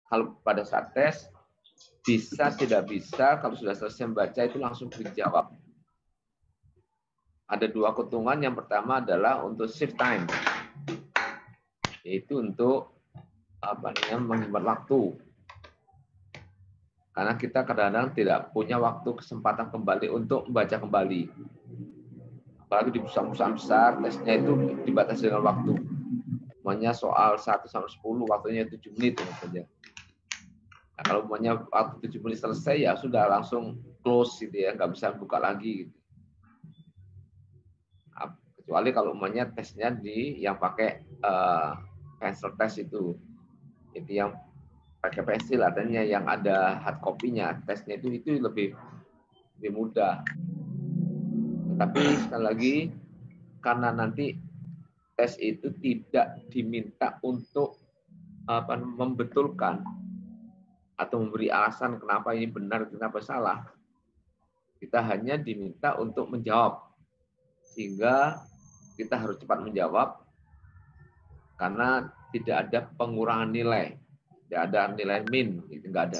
kalau pada saat tes bisa tidak bisa kalau sudah selesai membaca itu langsung dijawab. Ada dua keuntungan. Yang pertama adalah untuk save time, yaitu untuk menghemat waktu. Karena kita kadang-kadang tidak punya waktu kesempatan kembali untuk membaca kembali. Apalagi di perusahaan besar, tesnya itu dibatasi dengan waktu. Semuanya soal 1 sampai 10, waktunya 7 menit saja. Nah, kalau semuanya waktu 7 menit selesai, ya sudah langsung close gitu ya, nggak bisa buka lagi. Gitu. Nah, kecuali kalau semuanya tesnya yang pakai pencil test itu yang pakai pensil, artinya yang ada hard copy-nya, tesnya itu lebih mudah. Tapi sekali lagi, karena nanti tes itu tidak diminta untuk membetulkan atau memberi alasan kenapa ini benar, kenapa salah. Kita hanya diminta untuk menjawab. Sehingga kita harus cepat menjawab karena tidak ada pengurangan nilai. Tidak ada nilai min, itu nggak ada.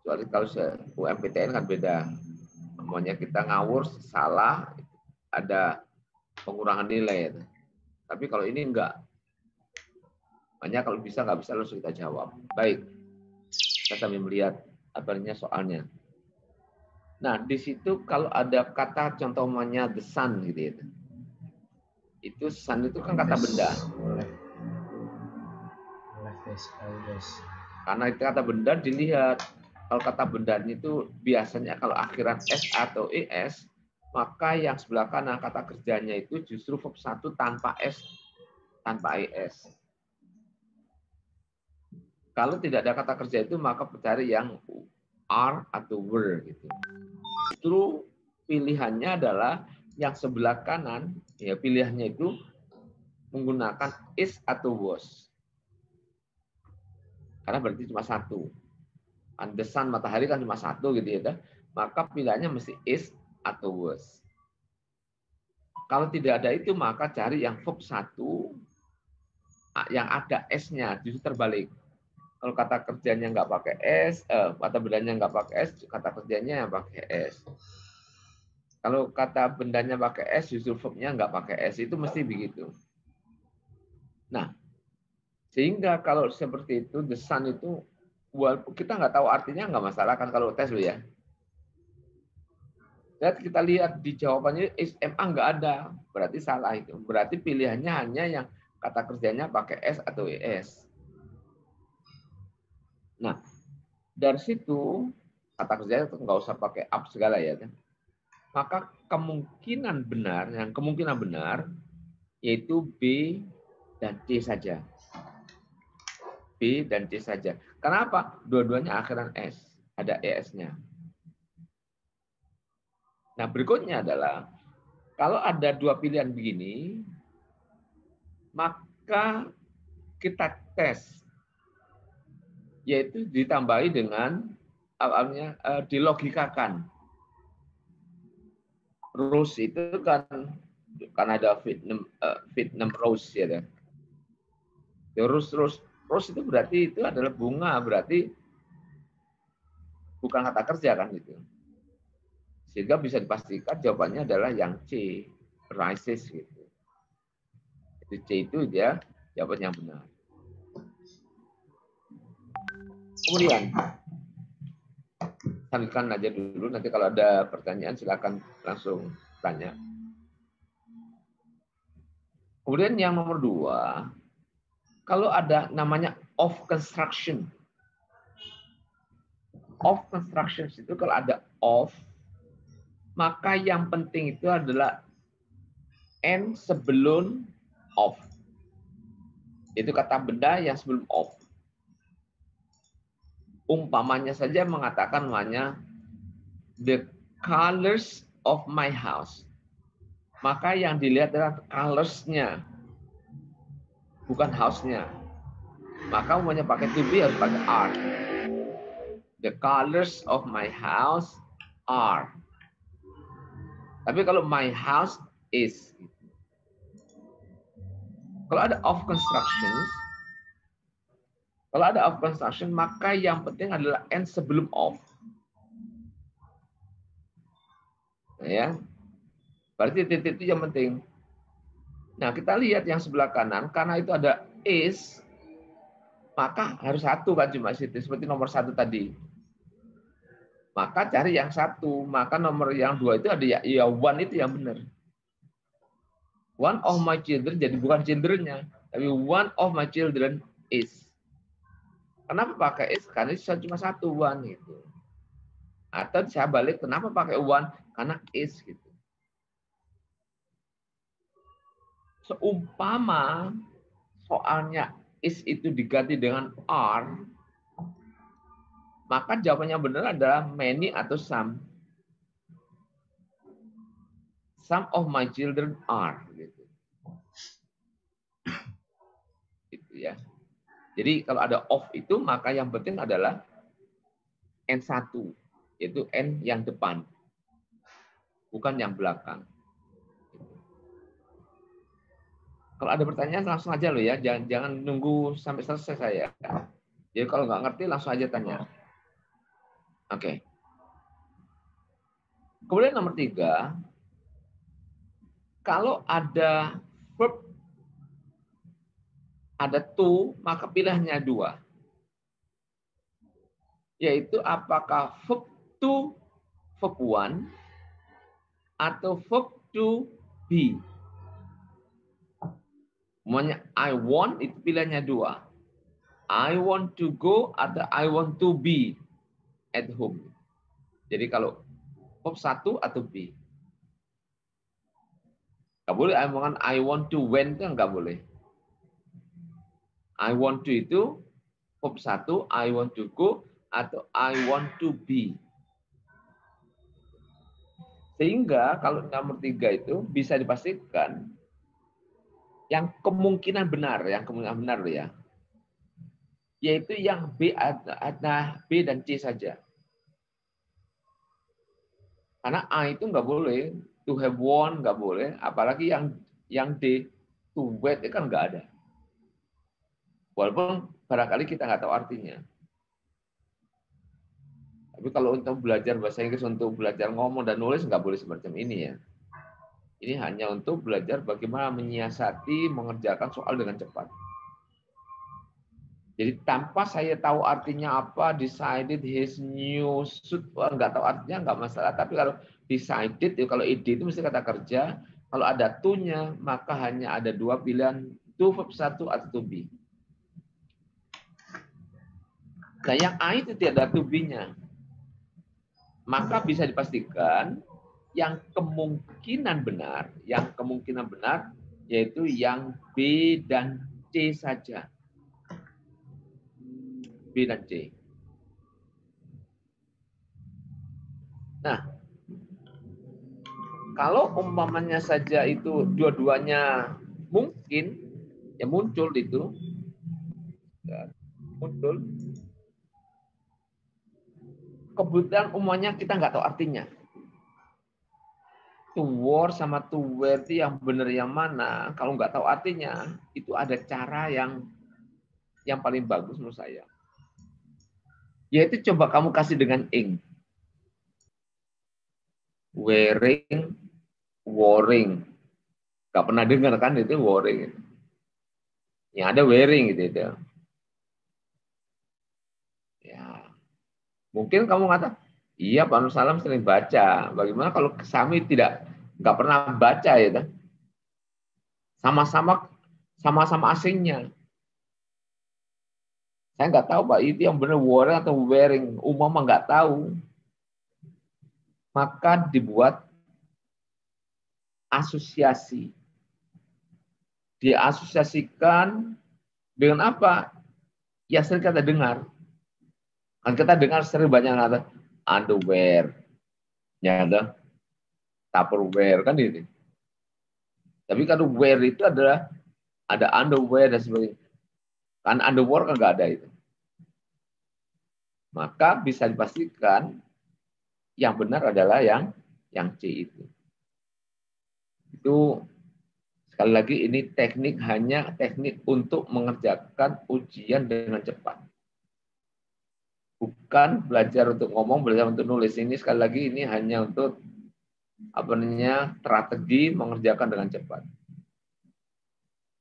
Kecuali kalau UMPTN kan beda. Semuanya kita ngawur, salah, ada pengurangan nilai. Tapi kalau ini enggak. Hanya kalau bisa, nggak bisa, langsung kita jawab. Baik. Kita sambil melihat soalnya. Nah, di situ kalau ada kata contohnya the sun gitu ya. Itu sun itu kan kata benda. Karena itu kata benda dilihat. Kalau kata benda itu biasanya kalau akhiran S atau ES, maka yang sebelah kanan kata kerjanya itu justru verb 1 tanpa S, tanpa ES. Kalau tidak ada kata kerja itu, maka cari yang are atau were gitu. Justru pilihannya adalah yang sebelah kanan, ya pilihannya itu menggunakan is atau was. Karena berarti cuma satu. The sun, matahari kan cuma satu gitu ya. Maka pilihannya mesti is atau was. Kalau tidak ada itu, maka cari yang verb 1 yang ada S-nya, justru terbalik. Kalau kata kerjanya nggak pakai S, kata bendanya nggak pakai S, kata kerjanya yang pakai S. Kalau kata bendanya pakai S, justru verbnya nggak pakai S. Itu mesti begitu. Nah, sehingga kalau seperti itu, the sun itu, walaupun kita nggak tahu artinya, nggak masalah kan kalau tes lo ya. Dan kita lihat di jawabannya SMA nggak ada, berarti salah itu. Berarti pilihannya hanya yang kata kerjanya pakai S atau ES. Nah, dari situ kata kerjanya nggak usah pakai up segala ya kan. Maka kemungkinan benar yaitu B dan C saja. B dan C saja. Kenapa? Dua-duanya akhiran S, ada ES-nya. Nah, berikutnya adalah kalau ada dua pilihan begini, maka kita tes, yaitu ditambahi dengan dilogikakan. Rose itu kan ada Vietnam rose ya. Rose itu berarti itu adalah bunga, berarti bukan kata kerja kan gitu. Sehingga bisa dipastikan jawabannya adalah yang C, rises gitu. Jadi C itu dia jawaban yang benar. Kemudian sambilkan aja dulu, nanti kalau ada pertanyaan silakan langsung tanya. Kemudian yang nomor 2, kalau ada namanya of construction. Of construction itu kalau ada of, maka yang penting itu adalah N sebelum of. Itu kata benda yang sebelum of. Umpamanya saja mengatakan namanya the colors of my house. Maka yang dilihat adalah colors-nya, bukan house-nya. Maka umumnya pakai to be harus pakai are. The colors of my house are. Tapi kalau my house is. Kalau ada of constructions, Kalau ada of construction, maka yang penting adalah end sebelum of. Nah, ya, berarti titik itu yang penting. Nah, kita lihat yang sebelah kanan, karena itu ada is, maka harus satu kan cuma situ, seperti nomor 1 tadi. Maka cari yang 1, maka nomor yang 2 itu ada ya one itu yang benar. One of my children, jadi bukan children-nya, tapi one of my children is. Kenapa pakai is? Karena itu cuma 1, one gitu. Atau saya balik, kenapa pakai one? Karena is gitu. Seumpama soalnya is itu diganti dengan are, maka jawabannya benar adalah many atau some. Some of my children are. Gitu. Gitu ya. Jadi kalau ada of itu, maka yang penting adalah N1, yaitu N yang depan, bukan yang belakang. Kalau ada pertanyaan langsung aja loh ya, jangan nunggu sampai selesai saya. Jadi kalau nggak ngerti langsung aja tanya. Oke. Kemudian nomor 3, kalau ada verb ada to, maka pilihannya 2. Yaitu apakah verb to verb one atau verb to be. Semuanya I want itu pilihannya 2. I want to go atau I want to be at home. Jadi kalau verb 1 atau be. Nggak boleh omongan I want to went itu nggak boleh. I want to itu verb 1, I want to go atau I want to be. Sehingga kalau nomor 3 itu bisa dipastikan yang kemungkinan benar loh ya. Yaitu yang B dan C saja. Karena A itu nggak boleh, to have won nggak boleh, apalagi yang D, to wait itu kan nggak ada. Walaupun barangkali kita nggak tahu artinya. Tapi kalau untuk belajar bahasa Inggris, untuk belajar ngomong dan nulis nggak boleh semacam ini ya. Ini hanya untuk belajar bagaimana menyiasati, mengerjakan soal dengan cepat. Jadi tanpa saya tahu artinya apa, decided his new suit, nggak tahu artinya nggak masalah. Tapi kalau decided, kalau ide itu mesti kata kerja. Kalau ada to-nya, maka hanya ada 2 pilihan, to verb 1 atau to be. Nah yang A itu tidak ada to be-nya. Maka bisa dipastikan yang kemungkinan benar yaitu yang B dan C saja. B dan C. Nah, kalau umpamanya saja itu dua-duanya mungkin, ya muncul itu, muncul. Kebetulan umumnya kita nggak tahu artinya. To war sama to wear itu yang benar yang mana? Kalau nggak tahu artinya, itu ada cara yang paling bagus menurut saya. Yaitu coba kamu kasih dengan ing. Wearing, wearing. Gak pernah dengar kan itu wearing. Yang ada wearing gitu itu. Ya. Mungkin kamu kata, iya Pak Nur Salam sering baca. Bagaimana kalau kami nggak pernah baca ya? Sama-sama asingnya. Saya nggak tahu Pak, itu yang benar wearing atau wearing. Umum nggak tahu. Maka dibuat asosiasi. Diasosiasikan dengan apa? Ya sering kita dengar. Kan kita dengar sering banyak kata underwear. Ya ada Tupperware kan itu. Tapi kalau wear itu adalah ada underwear dan sebagainya. Kan underwear kan nggak ada itu. Maka bisa dipastikan yang benar adalah yang C itu. Itu sekali lagi ini hanya teknik untuk mengerjakan ujian dengan cepat. bukan belajar untuk ngomong, belajar untuk nulis. Ini sekali lagi ini hanya untuk strategi mengerjakan dengan cepat.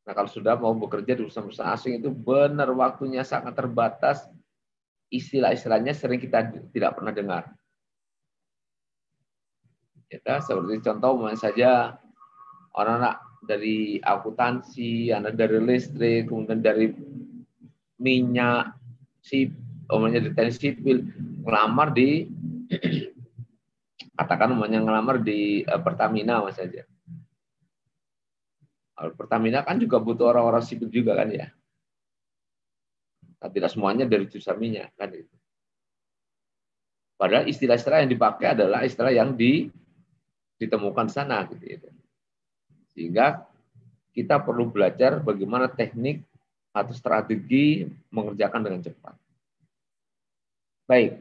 Nah, kalau sudah mau bekerja di perusahaan asing itu benar waktunya sangat terbatas. Istilah-istilahnya sering kita tidak pernah dengar. Ya, seperti contoh saja orang-orang dari akuntansi, anak dari listrik, kemudian dari minyak, dari teknik sipil, ngelamar di katakan ngelamar di Pertamina saja. Pertamina kan juga butuh orang-orang sipil juga kan ya. Nah, tidak semuanya dari jurusan minyak kan itu. Padahal istilah-istilah yang dipakai adalah istilah yang ditemukan di sana gitu ya. Sehingga kita perlu belajar bagaimana teknik atau strategi mengerjakan dengan cepat. Baik.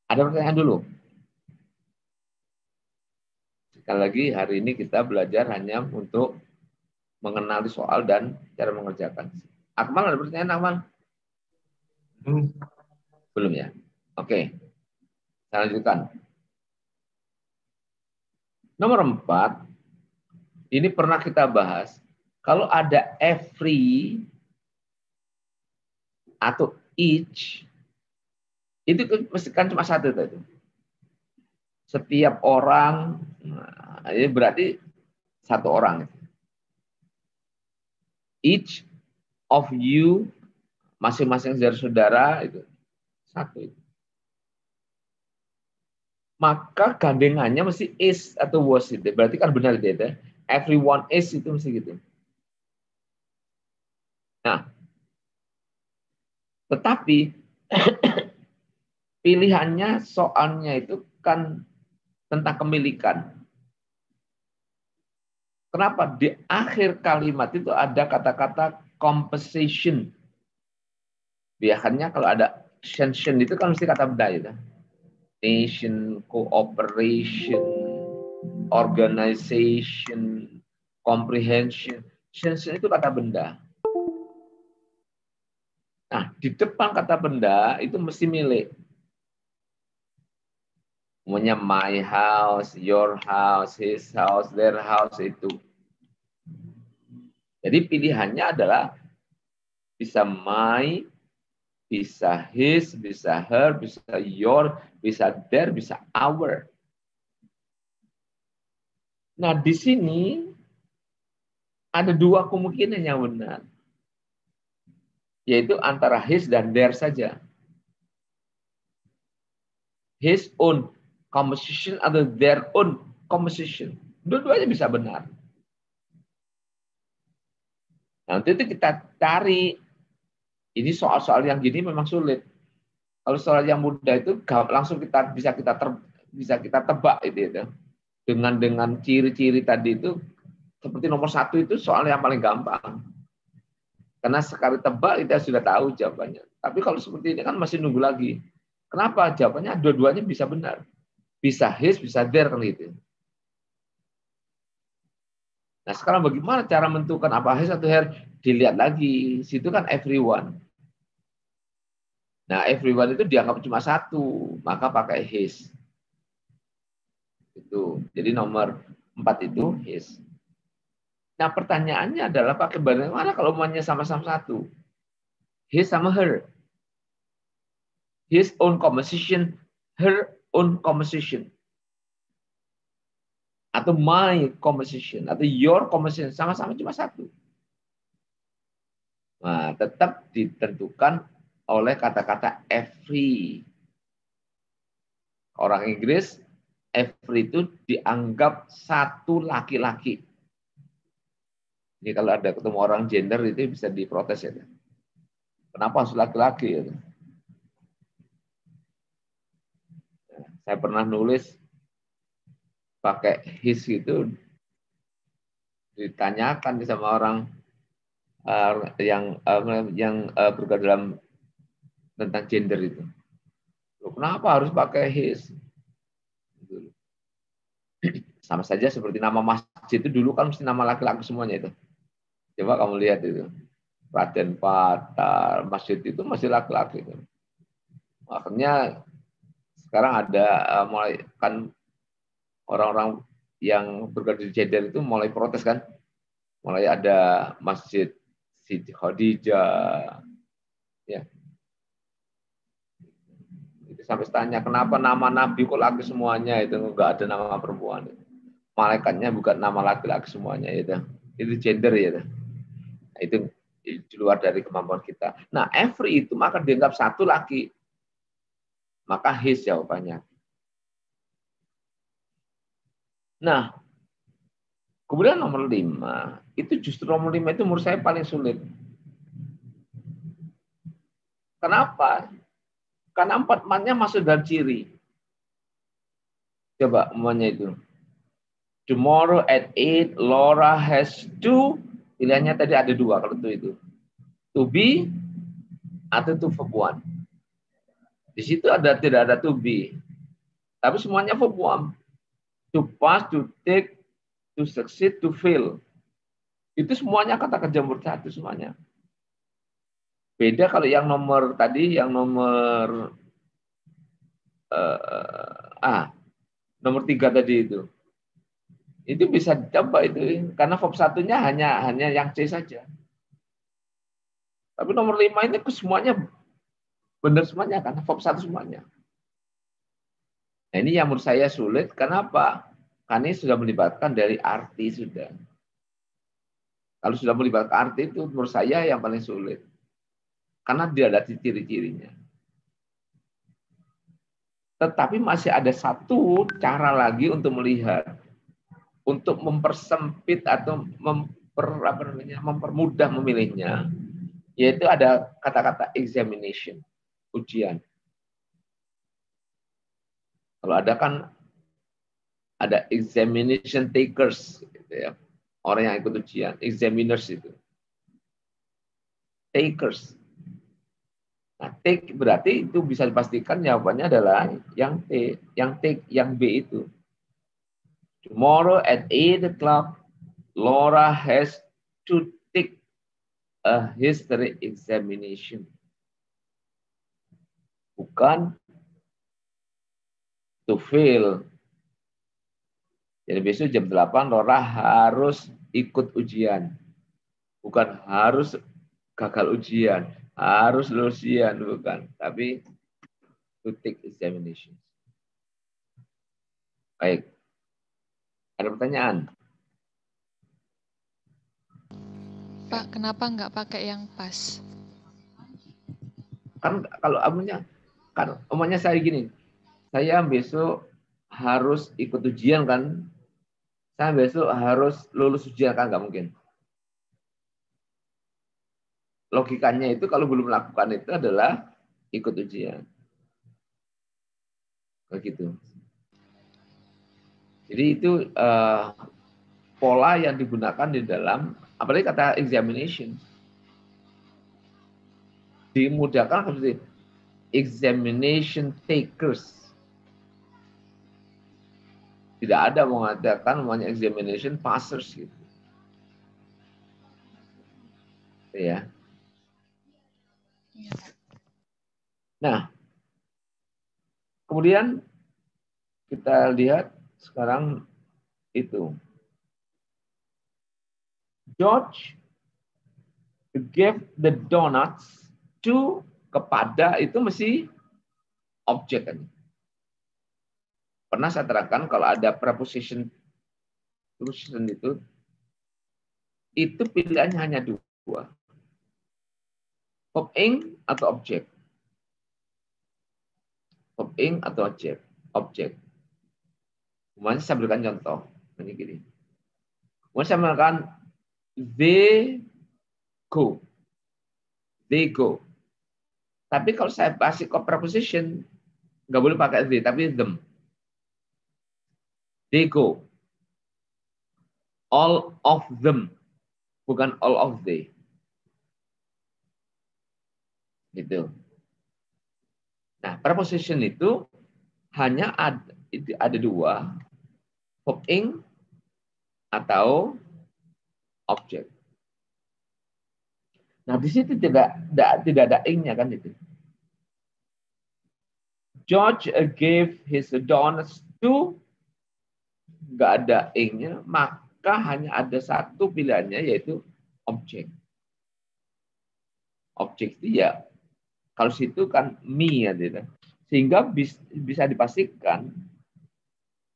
Ada pertanyaan dulu? Sekali lagi hari ini kita belajar hanya untuk mengenali soal dan cara mengerjakan. Akmal ada pertanyaan, Akmal? Belum ya? Oke. Saya lanjutkan. Nomor 4, ini pernah kita bahas. Kalau ada every atau each, itu kan cuma satu tadi. Setiap orang, nah, ini berarti satu orang. Each of you, masing-masing dari saudara, itu satu. Maka gandengannya mesti is atau was itu. Berarti kan benar itu ya. Everyone is itu mesti gitu. Nah, tetapi pilihannya soalnya itu kan tentang kepemilikan. Kenapa? Di akhir kalimat itu ada kata-kata composition. Biasanya kalau ada sensation itu kan mesti kata benda itu. Nation, cooperation, organization, comprehension. Sensation itu kata benda. Nah, di depan kata benda itu mesti milik. Umumnya my house, your house, his house, their house itu. Jadi pilihannya adalah bisa my, bisa his, bisa her, bisa your, bisa their, bisa our. Nah, di sini ada dua kemungkinan yang benar. Yaitu antara his dan their saja. His own composition atau their own composition. Dua-duanya bisa benar. Nah, untuk itu kita cari. Ini soal-soal yang gini memang sulit. Kalau soal yang mudah itu langsung bisa kita tebak itu ya. Dengan ciri-ciri tadi itu seperti nomor 1 itu soal yang paling gampang. Karena sekali tebak kita sudah tahu jawabannya. Tapi kalau seperti ini kan masih nunggu lagi. Kenapa? Jawabannya dua-duanya bisa benar. Bisa his, bisa their kan gitu. Nah, sekarang bagaimana cara menentukan apa his atau her? Dilihat lagi. Situ kan everyone. Nah, everyone itu dianggap cuma satu, maka pakai his. Itu. Jadi nomor 4 itu his. Nah, pertanyaannya adalah pakai bagaimana kalau umumnya sama-sama satu? His sama her. His own composition, her own composition. Atau my composition, atau your composition, sama-sama cuma satu. Nah, tetap ditentukan oleh kata-kata every. Orang Inggris, every itu dianggap satu laki-laki. Jadi kalau ada ketemu orang gender itu bisa diprotes ya. Kenapa harus laki-laki? Ya? Nah, saya pernah nulis pakai his itu, ditanyakan sama orang yang bergerak dalam tentang gender itu. Loh, kenapa harus pakai his? Sama saja seperti nama masjid itu dulu kan mesti nama laki-laki semuanya itu. Coba kamu lihat itu. Raden Patar, masjid itu masih laki-laki. Akhirnya sekarang ada mulai kan orang-orang yang bergerak di gender itu mulai protes kan, mulai ada masjid Siti Khadijah, ya. Itu sampai tanya kenapa nama Nabi kok laki semuanya, itu enggak ada nama perempuan. Malaikatnya bukan nama laki-laki semuanya, itu gender ya. Itu di luar dari kemampuan kita. Nah, every itu maka dianggap satu laki, maka his jawabannya. Nah, kemudian nomor 5, itu justru nomor 5 itu menurut saya paling sulit. Kenapa? Karena 4 matnya masuk dalam ciri. Coba umumnya itu. Tomorrow at 8, Laura has to, pilihannya tadi ada 2 kalau itu. To be atau to verb 1. Di situ tidak ada to be. Tapi semuanya verb 1. To pass, to take, to succeed, to fail. Itu semuanya kata kerja nomor 1 semuanya. Beda kalau yang nomor tadi, yang nomor nomor 3 tadi itu. Itu bisa coba itu, karena verb 1-nya hanya yang C saja. Tapi nomor 5 ini semuanya benar semuanya, karena verb 1 semuanya. Nah, ini yang menurut saya sulit. Kenapa? Karena ini sudah melibatkan dari arti sudah. Kalau sudah melibatkan arti itu menurut saya yang paling sulit. Karena dia ada ciri-cirinya. Tetapi masih ada satu cara lagi untuk melihat. Untuk mempersempit atau mempermudah memilihnya. Yaitu ada kata-kata examination. Ujian. Kalau ada kan ada examination takers. Gitu ya. Orang yang ikut ujian. Examiners itu. Takers. Nah, take berarti itu bisa dipastikan jawabannya adalah yang T, yang take, yang B itu. Tomorrow at 8 o'clock, Laura has to take a history examination. Bukan to fail. Jadi besok jam 8 Laura harus ikut ujian. Bukan harus gagal ujian. Harus lulus ujian, bukan. Tapi to take examination. Baik. Ada pertanyaan? Pak, kenapa nggak pakai yang pas? Kan kalau amunya, kan omongnya saya gini, saya besok harus ikut ujian kan, saya besok harus lulus ujian kan, nggak mungkin. Logikanya itu kalau belum melakukan itu adalah ikut ujian. Begitu. Jadi itu pola yang digunakan di dalam, apalagi kata examination. Dimudahkan seperti examination takers. Tidak ada mengatakan namanya examination passers gitu. Ya. Nah, kemudian kita lihat sekarang itu. George gave the donuts to, kepada itu mesti objek kan. Pernah saya terangkan kalau ada preposition itu pilihannya hanya 2. Verb ing atau objek. Verb ing atau objek. Kemudian saya berikan contoh. Ini gini. Kemudian saya mengatakan they go. They go. Tapi kalau saya kasih ke preposition, nggak boleh pakai they, tapi them. They go. All of them. Bukan all of they. Gitu. Nah, preposition itu hanya ada 2. Verb ing atau objek. Nah, di situ tidak ada ing-nya kan itu. George gave his donuts to, nggak ada ing-nya, maka hanya ada satu pilihannya, yaitu objek. Objek itu ya, kalau situ kan me, ya, gitu. Sehingga bisa dipastikan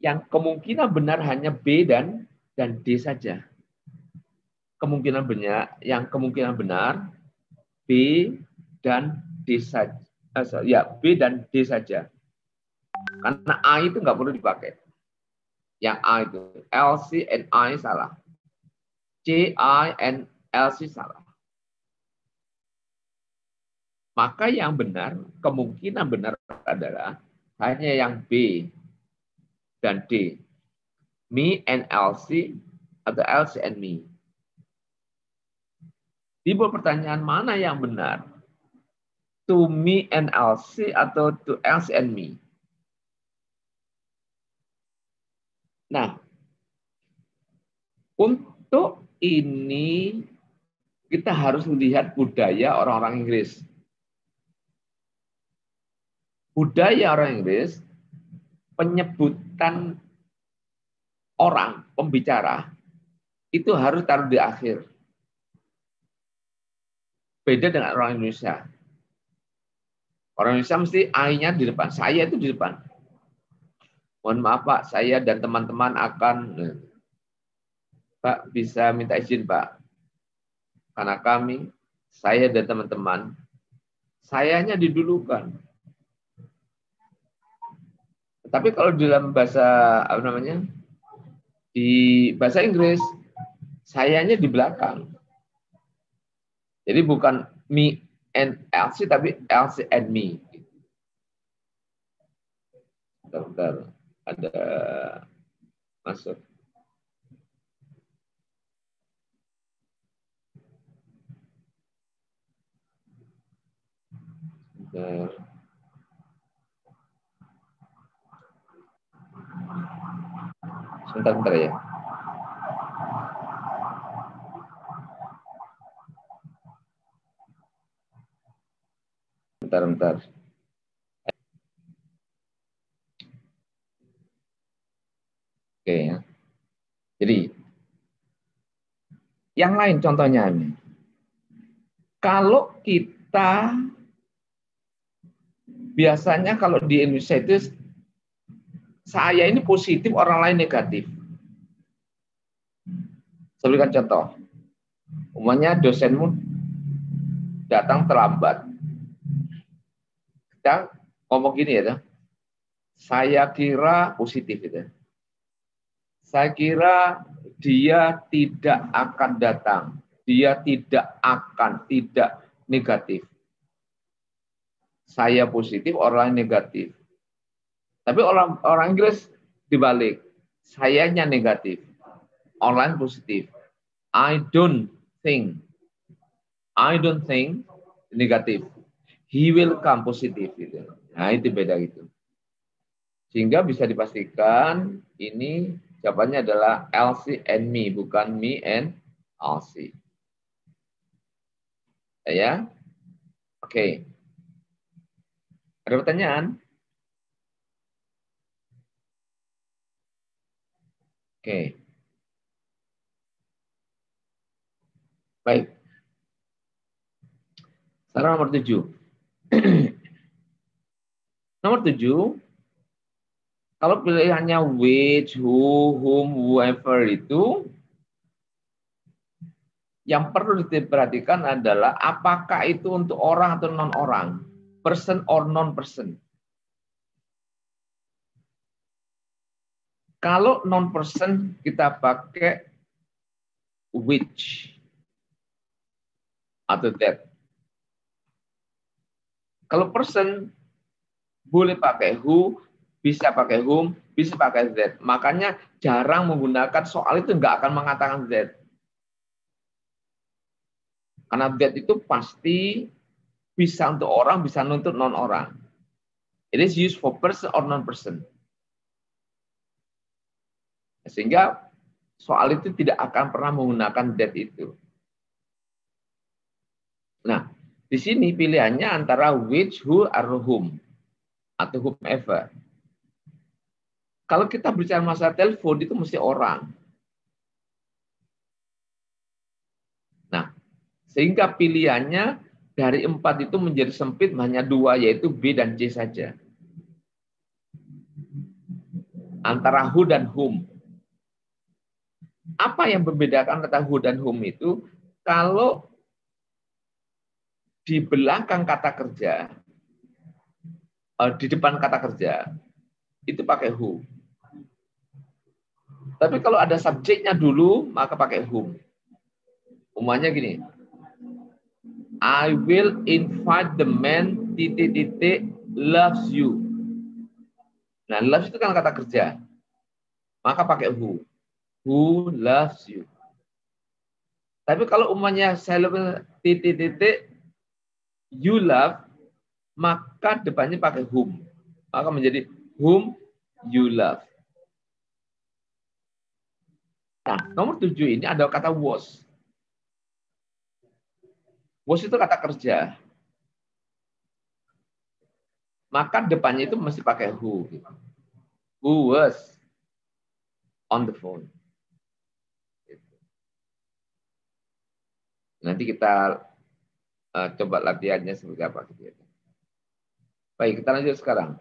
yang kemungkinan benar hanya B dan D saja. Kemungkinan benar B dan D saja. Ya, B dan D saja. Karena A itu nggak perlu dipakai. Yang A itu L, C, and I salah. C, I, and L, C salah. Maka yang benar, kemungkinan benar adalah hanya yang B dan D. Me and LC atau LC and me. Timbul pertanyaan mana yang benar? To me and LC atau to LC and me? Nah, untuk ini kita harus lihat budaya orang-orang Inggris. Budaya orang Inggris, penyebutan orang, pembicara, itu harus taruh di akhir. Beda dengan orang Indonesia. Orang Indonesia mesti I-nya di depan. Saya itu di depan. Mohon maaf Pak, saya dan teman-teman akan... Pak, bisa minta izin Pak. Karena kami, saya dan teman-teman, sayanya didulukan. Tapi kalau dalam bahasa apa namanya, di bahasa Inggris, sayanya di belakang. Jadi bukan me and LC, tapi LC and me. Bentar, ada masuk. Bentar. Sebentar ya. Bentar. Oke ya. Jadi yang lain contohnya ini. Kalau kita biasanya kalau di Indonesia itu saya ini positif, orang lain negatif. Saya berikan contoh. Umumnya dosenmu datang terlambat. Kita ngomong gini ya, saya kira positif itu. Saya kira dia tidak akan datang. Dia tidak negatif. Saya positif, orang lain negatif. Tapi orang Inggris dibalik. Sayanya negatif. Orang lain positif. I don't think negatif. He will come positif. Gitu. Nah, itu beda gitu. Sehingga bisa dipastikan ini jawabannya adalah LC and me, bukan me and LC. Ya? Oke. Ada pertanyaan? Oke. Baik. Sekarang nomor 7. Nomor 7, kalau pilihannya which, who, whom, whoever itu, yang perlu diperhatikan adalah apakah itu untuk orang atau non-orang, person or non-person. Kalau non-person kita pakai which atau that. Kalau person boleh pakai who, bisa pakai whom, bisa pakai that. Makanya jarang menggunakan soal itu nggak akan mengatakan that. Karena that itu pasti bisa untuk orang, bisa untuk non-orang. It is used for person or non-person. Sehingga soal itu tidak akan pernah menggunakan that itu. Nah, di sini pilihannya antara which, who, or whom. atau whomever. Kalau kita bicara masalah telepon itu mesti orang. Nah, sehingga pilihannya dari 4 itu menjadi sempit hanya 2, yaitu B dan C saja. Antara who dan whom. Apa yang membedakan antara who dan whom itu? Kalau di belakang kata kerja, di depan kata kerja, itu pakai who. Tapi kalau ada subjeknya dulu, maka pakai whom. Umumnya gini, I will invite the man ... loves you. Nah, loves itu kan kata kerja. Maka pakai who. Who loves you. Tapi kalau umumnya saya lebih ... you love, maka depannya pakai whom. Maka menjadi whom you love. Nah, nomor 7 ini ada kata was. Was itu kata kerja. Maka depannya itu mesti pakai who. Who was on the phone. Nanti kita coba latihannya seperti apa. Baik, kita lanjut sekarang.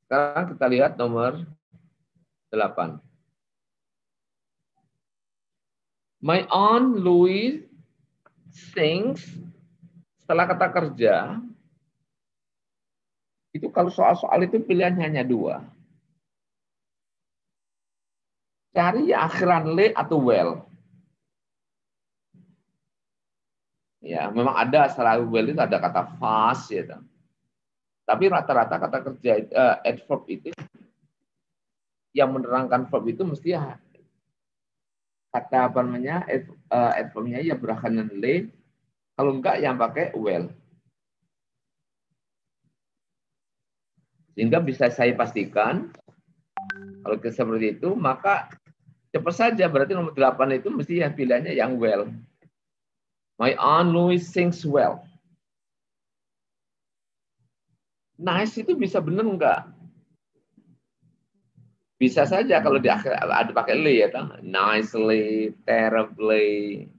Sekarang kita lihat nomor 8. My aunt Louise sings. Setelah kata kerja, itu kalau soal-soal itu pilihan hanya 2. Cari ya akhiran le atau well. Ya, memang ada selalu well itu ada kata fast ya. Tapi rata-rata kata kerja adverb itu yang menerangkan verb itu mesti ya kata apa namanya adverbnya ya berakhir le. Kalau enggak yang pakai well. Sehingga bisa saya pastikan kalau seperti itu maka cepat saja berarti nomor 8 itu mesti ya pilihannya yang well. My aunt Louise sings well. Nice itu bisa benar enggak? Bisa saja kalau di akhir ada pakai le ya, nicely, terribly,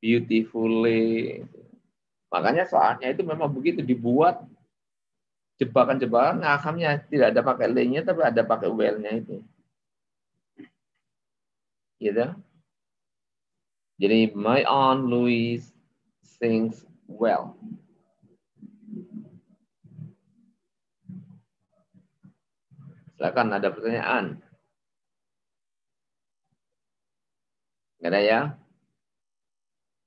beautifully. Makanya soalnya itu memang begitu dibuat jebakan-jebakan, ngakamnya tidak ada pakai le-nya tapi ada pakai well-nya itu. Gitu. Jadi my aunt Louise sings well. Silakan ada pertanyaan. Nggak ada ya?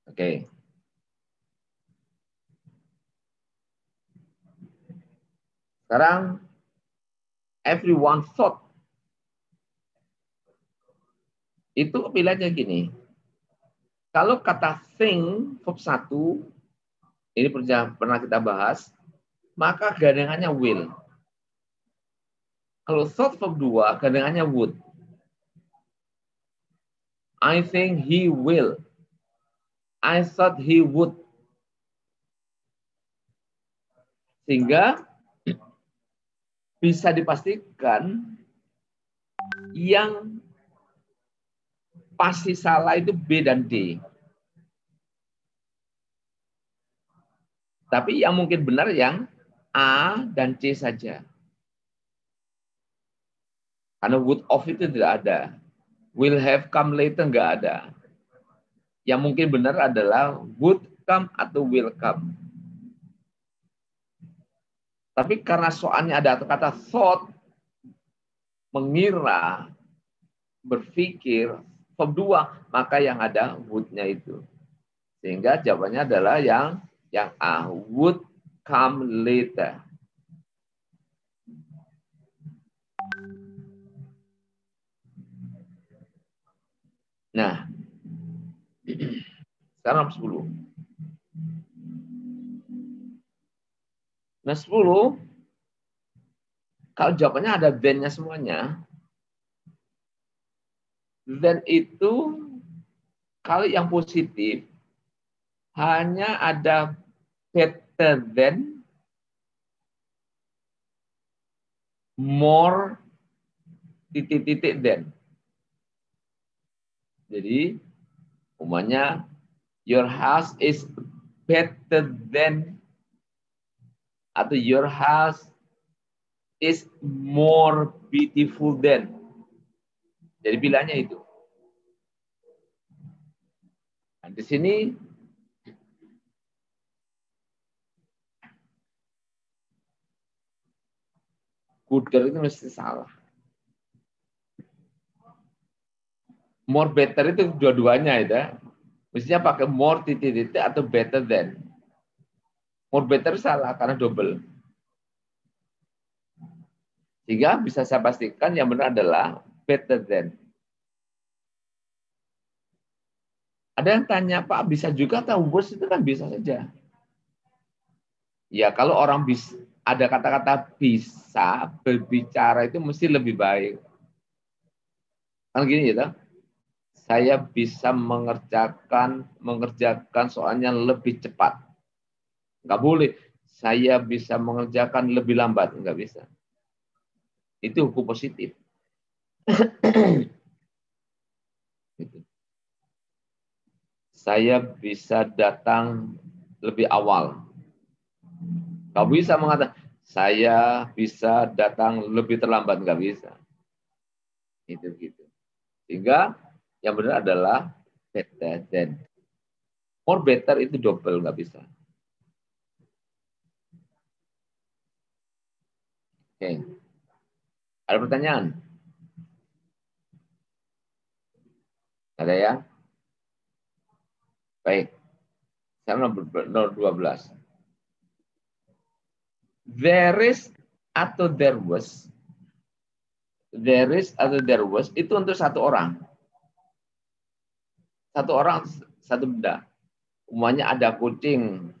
Oke. Sekarang everyone thought. Itu pilihannya gini. Kalau kata think verb 1 ini pernah kita bahas, maka gandengannya will. Kalau thought verb 2 gandengannya would. I think he will. I thought he would. Sehingga bisa dipastikan yang pasti salah itu B dan D. Tapi yang mungkin benar yang A dan C saja. Karena would of itu tidak ada. Will have come later enggak ada. Yang mungkin benar adalah would come atau will come. Tapi karena soalnya ada kata thought, mengira, berpikir, verb 2, maka yang ada would-nya itu. Sehingga jawabannya adalah yang A, would come later. Nah, sekarang 10. Nah, 10, kalau jawabannya ada then-nya semuanya, then itu kalau yang positif hanya ada PT better than, more titik-titik than. Jadi umpamanya your house is better than, atau your house is more beautiful than. Jadi pilihannya itu. Nah, di sini gooder itu mesti salah. More better itu dua-duanya itu. Mestinya pakai more titik-titik atau better than. More better salah karena double. Sehingga bisa saya pastikan yang benar adalah better than. Ada yang tanya, Pak, bisa juga atau worse? Itu kan bisa saja. Ya, kalau orang bisa, ada kata-kata bisa berbicara itu mesti lebih baik. Kan gini ya, saya bisa mengerjakan soalnya lebih cepat. Nggak boleh. Saya bisa mengerjakan lebih lambat. Nggak bisa. Itu hukum positif. Saya bisa datang lebih awal. Nggak bisa mengatakan, saya bisa datang lebih terlambat. Nggak bisa. Itu gitu. Sehingga yang benar adalah better than. More better itu double, nggak bisa. Oke. Ada pertanyaan? Ada ya? Baik. Saya nomor 12. There is atau there was. There is atau there was itu untuk satu orang. Satu orang, satu benda. Umumnya ada kucing.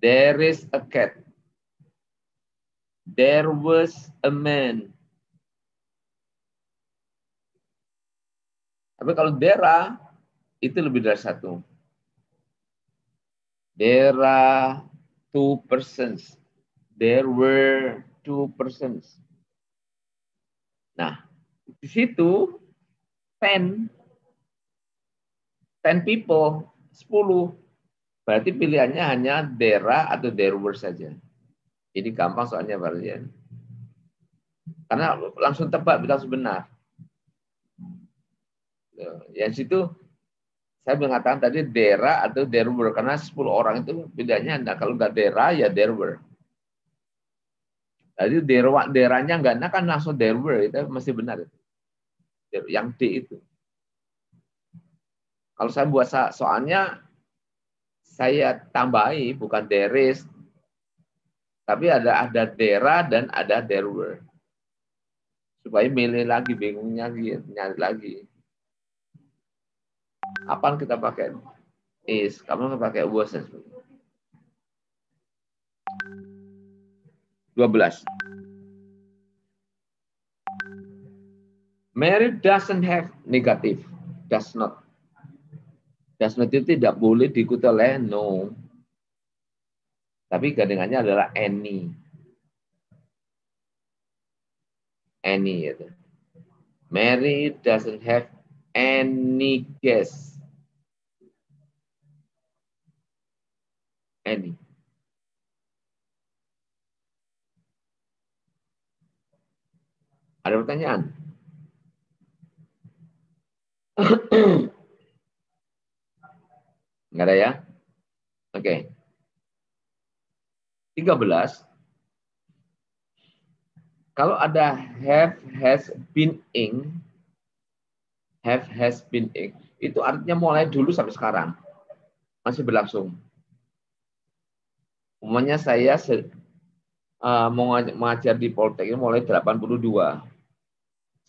There is a cat. There was a man. Tapi kalau there are, itu lebih dari satu. There are two persons. There were two persons. Nah, di situ 10 people, 10. Berarti pilihannya hanya there are atau there were saja. Ini gampang soalnya kalian. Karena langsung tebak, langsung benar. Yang situ saya mengatakan tadi there are atau there were karena 10 orang itu pilihannya anda kalau nggak there are ya there were. Jadi deranya nggak ada kan langsung there were itu masih benar. Yang D itu. Kalau saya buat soalnya saya tambahi bukan there is, tapi ada there dan ada there were. Supaya milih lagi, bingungnya nyari lagi. Apa kita pakai is, kamu pakai was. 12. Mary doesn't have negative. Does not. Does not itu tidak boleh diikuti oleh no. Tapi gandengannya adalah any. Any itu. Mary doesn't have any guess. Any. Ada pertanyaan? Enggak ada ya? Oke. 13. Kalau ada have, has been in, have, has been in, itu artinya mulai dulu sampai sekarang. Masih berlangsung. Umumnya saya mau mengajar di Poltek mulai 82.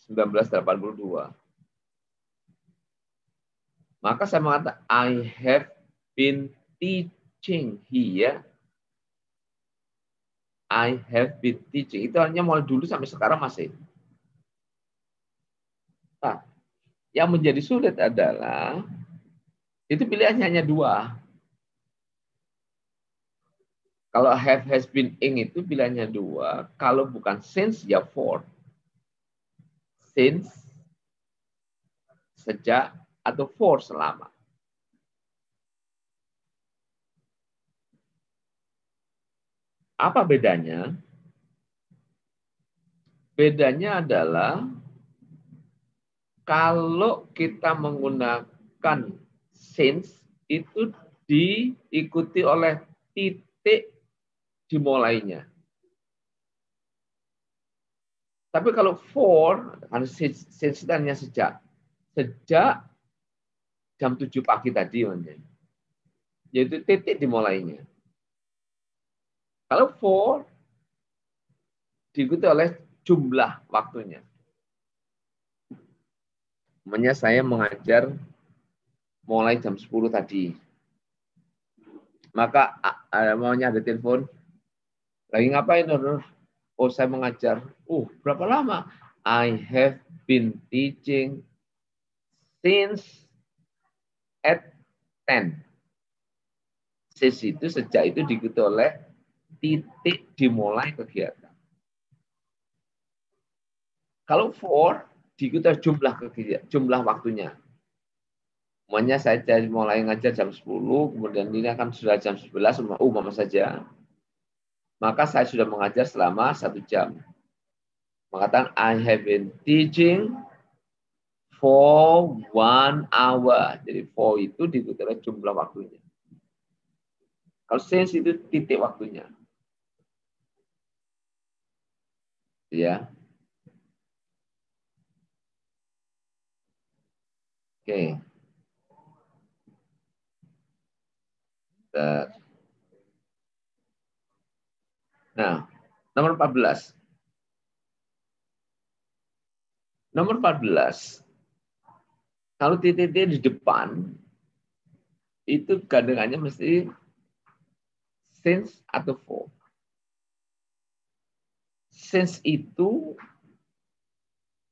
1982. Maka saya mengatakan, I have been teaching here. I have been teaching. Itu hanya mulai dulu sampai sekarang masih. Nah, yang menjadi sulit adalah, itu pilihannya hanya dua. Kalau have, has been, ing itu pilihannya 2. Kalau bukan since, ya for. Since, sejak, atau for, selama. Apa bedanya? Bedanya adalah kalau kita menggunakan since, itu diikuti oleh titik dimulainya. Tapi kalau for, kan since hanya sejak jam 7 pagi tadi, yaitu titik dimulainya. Kalau for, diikuti oleh jumlah waktunya. Namanya saya mengajar mulai jam 10 tadi. Maka maunya ada telepon. Lagi ngapain, Nur? Oh, saya mengajar. Berapa lama? I have been teaching since at 10. Since itu, sejak itu diikuti oleh titik dimulai kegiatan. Kalau for, diikuti jumlah waktunya. Semuanya saya mulai ngajar jam 10, kemudian ini akan sudah jam 11, mama saja. Maka saya sudah mengajar selama 1 jam. Mengatakan, I have been teaching for 1 hour. Jadi for itu diikuti oleh jumlah waktunya. Kalau since itu titik waktunya. Ya. Oke. Nah, nomor 14. Nomor 14. Kalau titik-titik di depan, itu gandengannya mesti since atau for. Since itu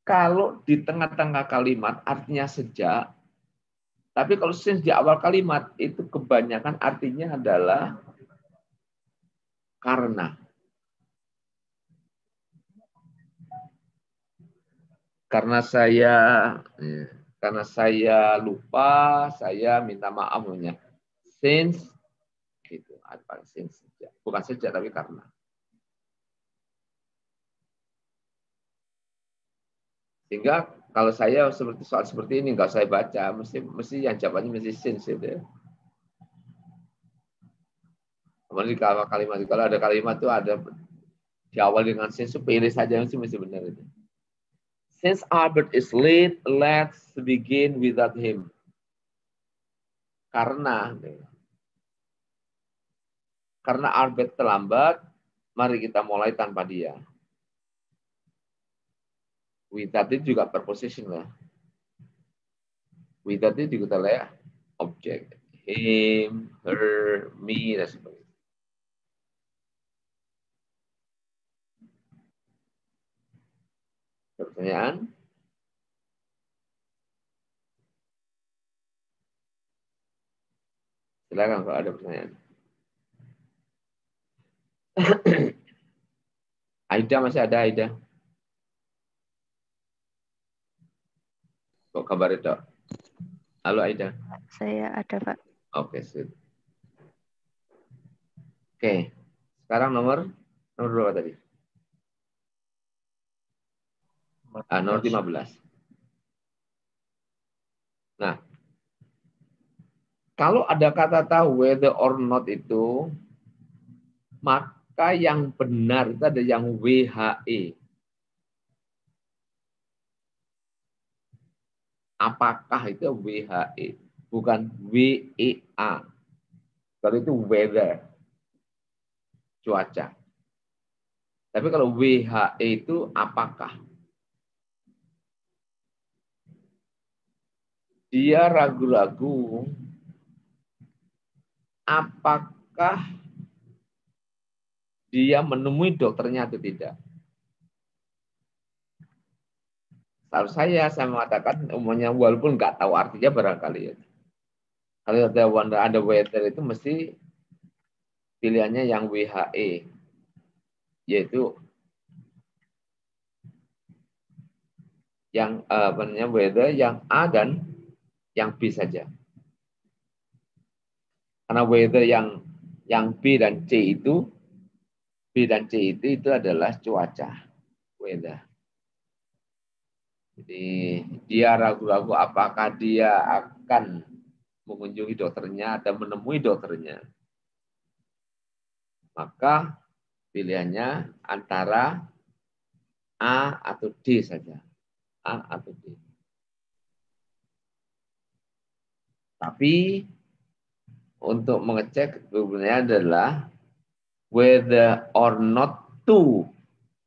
kalau di tengah-tengah kalimat artinya sejak, tapi kalau since di awal kalimat itu kebanyakan artinya adalah karena. Karena saya lupa, saya minta maaf. Since gitu, apa since sejak. Bukan sejak tapi karena. Sehingga kalau saya seperti soal seperti ini nggak saya baca, mesti yang jawabannya mesti since itu. Kemudian kalau ada kalimat itu ada di awal dengan since, pilih saja mesti benar itu. Since Albert is late, let's begin without him. Karena Albert terlambat, mari kita mulai tanpa dia. Without itu juga preposition lah. Without itu juga oleh objek. Him, her, me, dan sebagainya. Pertanyaan? Silakan kalau ada pertanyaan. Aida masih ada, Aida? Kok kabar itu? Halo Aida. Saya ada, Pak. Oke, sip. Oke. Sekarang nomor berapa tadi? Nomor 15. Nah, kalau ada kata tahu whether or not itu, maka yang benar itu ada yang WHE. Apakah itu WHE, bukan WEA. Kalau itu weather, cuaca. Tapi kalau WHE itu apakah? Dia ragu-ragu apakah dia menemui dokternya atau tidak. Kalau saya mengatakan umumnya walaupun nggak tahu artinya barangkali ya. Kalau ada weather itu mesti pilihannya yang WHE, yaitu yang weather yang A dan yang B saja. Karena weather yang B dan C itu adalah cuaca, weather. Jadi dia ragu-ragu apakah dia akan mengunjungi dokternya atau menemui dokternya. Maka pilihannya antara A atau D saja. A atau D. Tapi untuk mengecek sebenarnya adalah whether or not to,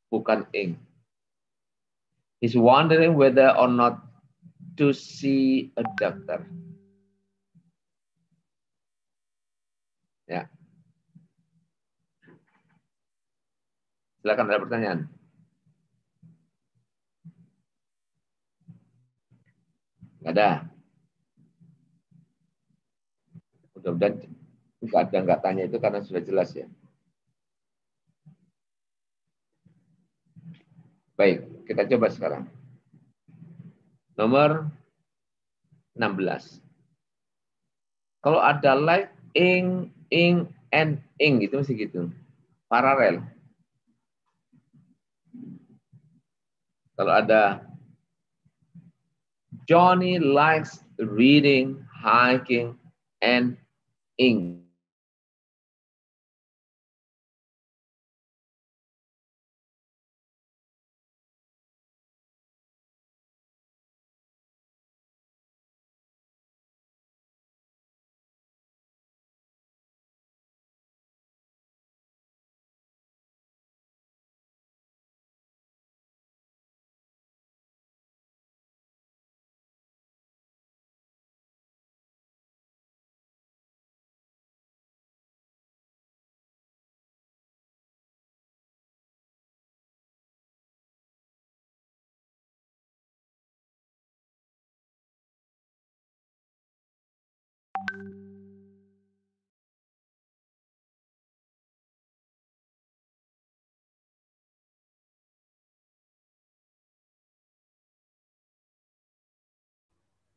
bukan ing. He's wondering whether or not to see a doctor. Ya. Silakan ada pertanyaan. Nggak ada. Mudah-mudahan nggak tanya itu karena sudah jelas ya. Baik, kita coba sekarang. Nomor 16. Kalau ada like, ing, and ing, itu masih gitu. Paralel. Kalau ada Johnny likes reading, hiking, and ing.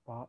Pak.